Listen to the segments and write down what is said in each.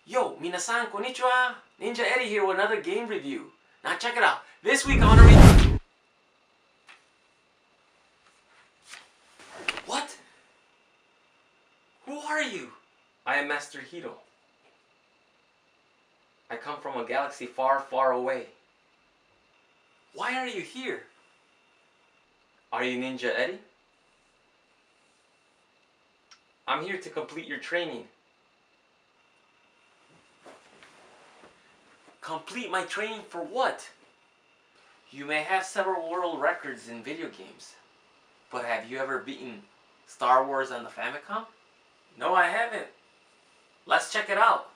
Yo, minasan, konnichiwa. Ninja Eddie here with another game review. Now check it out. This week I want to review... What? Who are you? I am Master Hito. I come from a galaxy far, far away. Why are you here? Are you Ninja Eddie? I'm here to complete your training. Complete my training for what? You may have several world records in video games, but have you ever beaten Star Wars on the Famicom? No, I haven't. Let's check it out.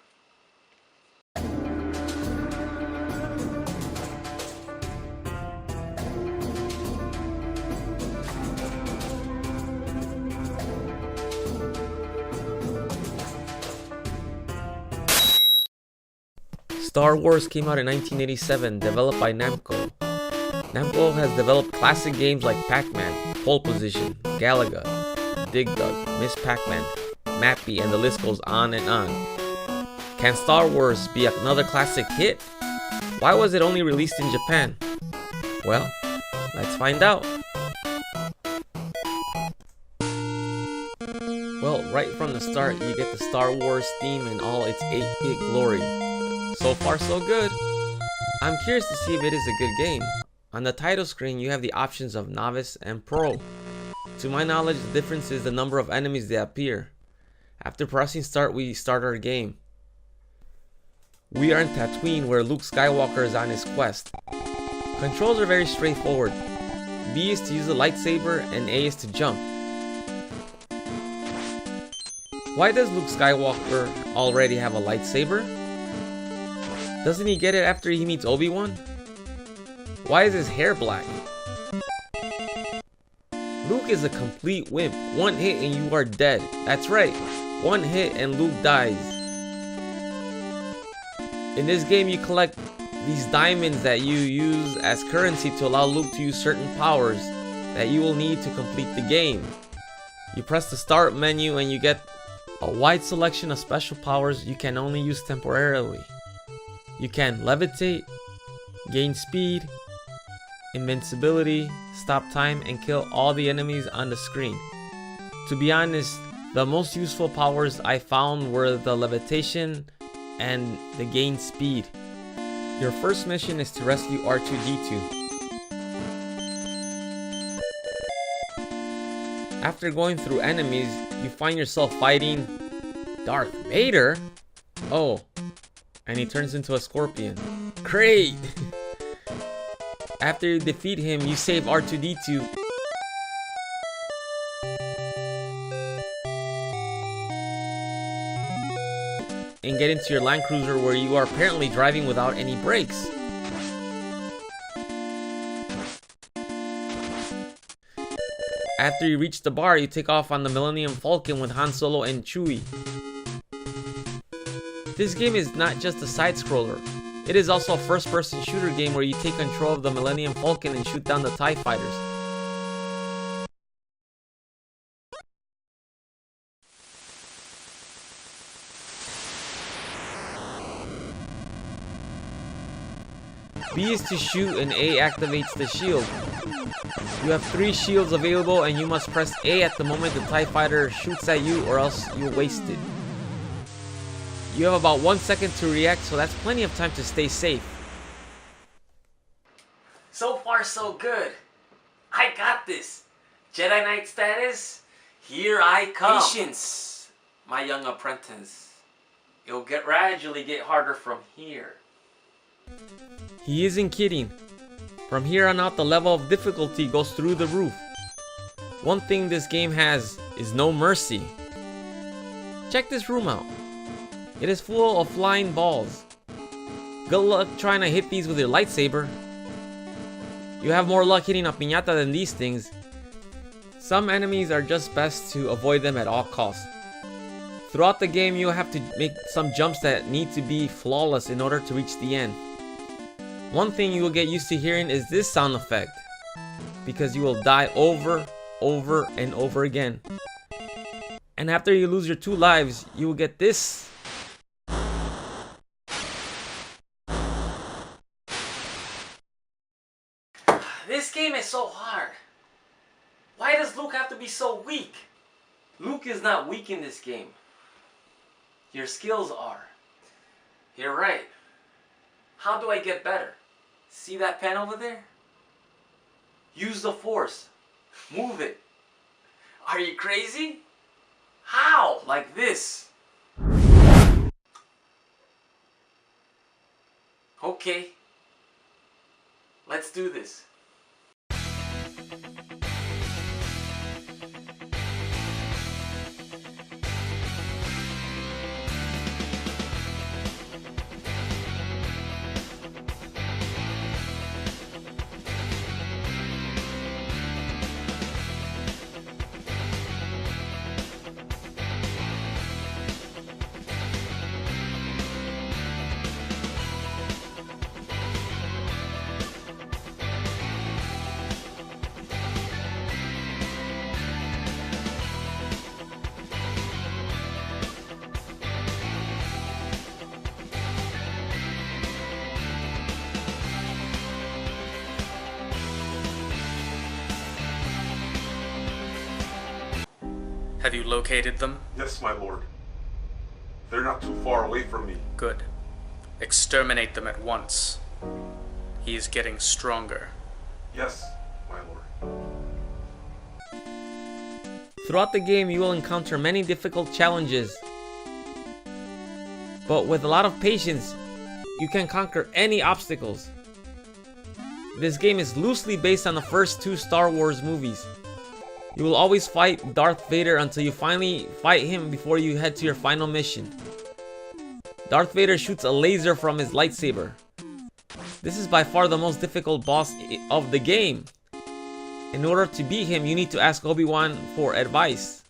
Star Wars came out in 1987, developed by Namco. Namco has developed classic games like Pac-Man, Pole Position, Galaga, Dig Dug, Miss Pac-Man, Mappy, and the list goes on and on. Can Star Wars be another classic hit? Why was it only released in Japan? Well, let's find out. Well, right from the start, you get the Star Wars theme in all its 8-bit glory. So far so good. I'm curious to see if it is a good game. On the title screen you have the options of Novice and Pro. To my knowledge, the difference is the number of enemies that appear. After pressing start, we start our game. We are in Tatooine where Luke Skywalker is on his quest. Controls are very straightforward. B is to use a lightsaber and A is to jump. Why does Luke Skywalker already have a lightsaber? Doesn't he get it after he meets Obi-Wan? Why is his hair black? Luke is a complete wimp. One hit and you are dead. That's right. One hit and Luke dies. In this game you collect these diamonds that you use as currency to allow Luke to use certain powers that you will need to complete the game. You press the start menu and you get a wide selection of special powers you can only use temporarily. You can levitate, gain speed, invincibility, stop time, and kill all the enemies on the screen. To be honest, the most useful powers I found were the levitation and the gain speed. Your first mission is to rescue R2-D2. After going through enemies, you find yourself fighting Darth Vader? Oh. And he turns into a scorpion. Great! After you defeat him, you save R2-D2. And get into your Land Cruiser where you are apparently driving without any brakes. After you reach the bar, you take off on the Millennium Falcon with Han Solo and Chewie. This game is not just a side-scroller. It is also a first-person shooter game where you take control of the Millennium Falcon and shoot down the TIE fighters. B is to shoot and A activates the shield. You have 3 shields available and you must press A at the moment the TIE fighter shoots at you or else you'll waste it. You have about 1 second to react, so that's plenty of time to stay safe. So far so good. I got this. Jedi Knight status, here I come. Patience, my young apprentice. It'll gradually get harder from here. He isn't kidding. From here on out, the level of difficulty goes through the roof. One thing this game has is no mercy. Check this room out. It is full of flying balls. Good luck trying to hit these with your lightsaber. You have more luck hitting a piñata than these things. Some enemies are just best to avoid them at all costs. Throughout the game, you'll have to make some jumps that need to be flawless in order to reach the end. One thing you will get used to hearing is this sound effect, because you will die over, and over again. And after you lose your 2 lives, you will get this. This game is so hard. Why does Luke have to be so weak? Luke is not weak in this game. Your skills are. You're right. How do I get better? See that pen over there? Use the force. Move it. Are you crazy? How? Like this. Okay. Let's do this. Have you located them? Yes, my lord. They're not too far away from me. Good. Exterminate them at once. He is getting stronger. Yes, my lord. Throughout the game, you will encounter many difficult challenges. But with a lot of patience, you can conquer any obstacles. This game is loosely based on the first two Star Wars movies. You will always fight Darth Vader until you finally fight him before you head to your final mission. Darth Vader shoots a laser from his lightsaber. This is by far the most difficult boss of the game. In order to beat him, you need to ask Obi-Wan for advice.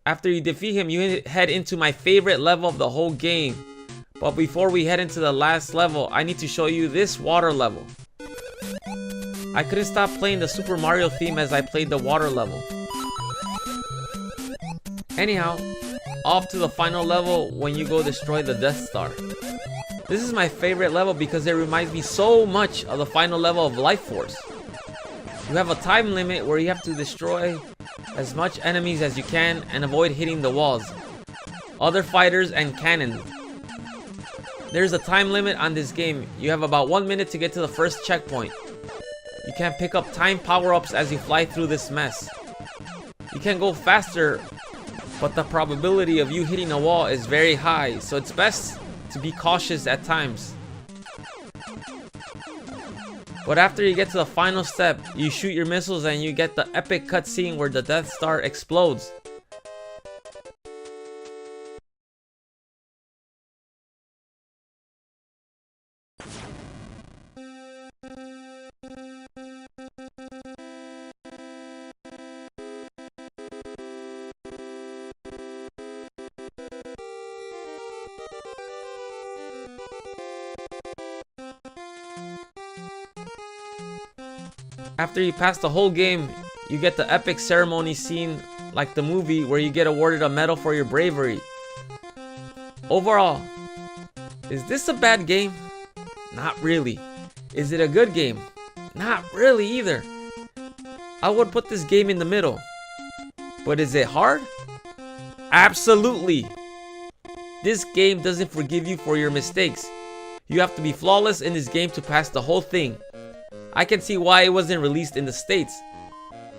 After you defeat him, you head into my favorite level of the whole game. But before we head into the last level, I need to show you this water level. I couldn't stop playing the Super Mario theme as I played the water level. Anyhow, off to the final level when you go destroy the Death Star. This is my favorite level because it reminds me so much of the final level of Life Force. You have a time limit where you have to destroy as much enemies as you can and avoid hitting the walls, other fighters, and cannons. There's a time limit on this game. You have about 1 minute to get to the first checkpoint. You can pick up time power-ups as you fly through this mess. You can go faster, but the probability of you hitting a wall is very high, so it's best to be cautious at times. But after you get to the final step, you shoot your missiles and you get the epic cutscene where the Death Star explodes. After you pass the whole game, you get the epic ceremony scene like the movie where you get awarded a medal for your bravery. Overall, is this a bad game? Not really. Is it a good game? Not really either. I would put this game in the middle. But is it hard? Absolutely. This game doesn't forgive you for your mistakes. You have to be flawless in this game to pass the whole thing. I can see why it wasn't released in the States.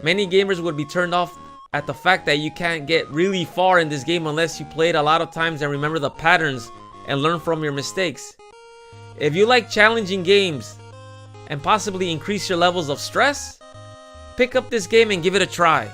Many gamers would be turned off at the fact that you can't get really far in this game unless you play it a lot of times and remember the patterns and learn from your mistakes. If you like challenging games and possibly increase your levels of stress, pick up this game and give it a try.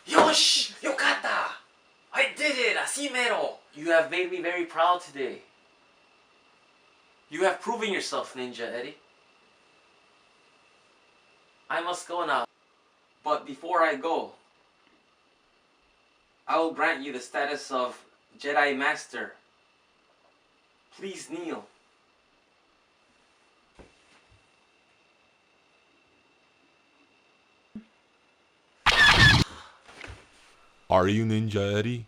Yosh! Yokata! I did it! Así mero! You have made me very proud today. You have proven yourself, Ninja Eddie. I must go now. But before I go, I will grant you the status of Jedi Master. Please kneel. Are you Ninja Eddie?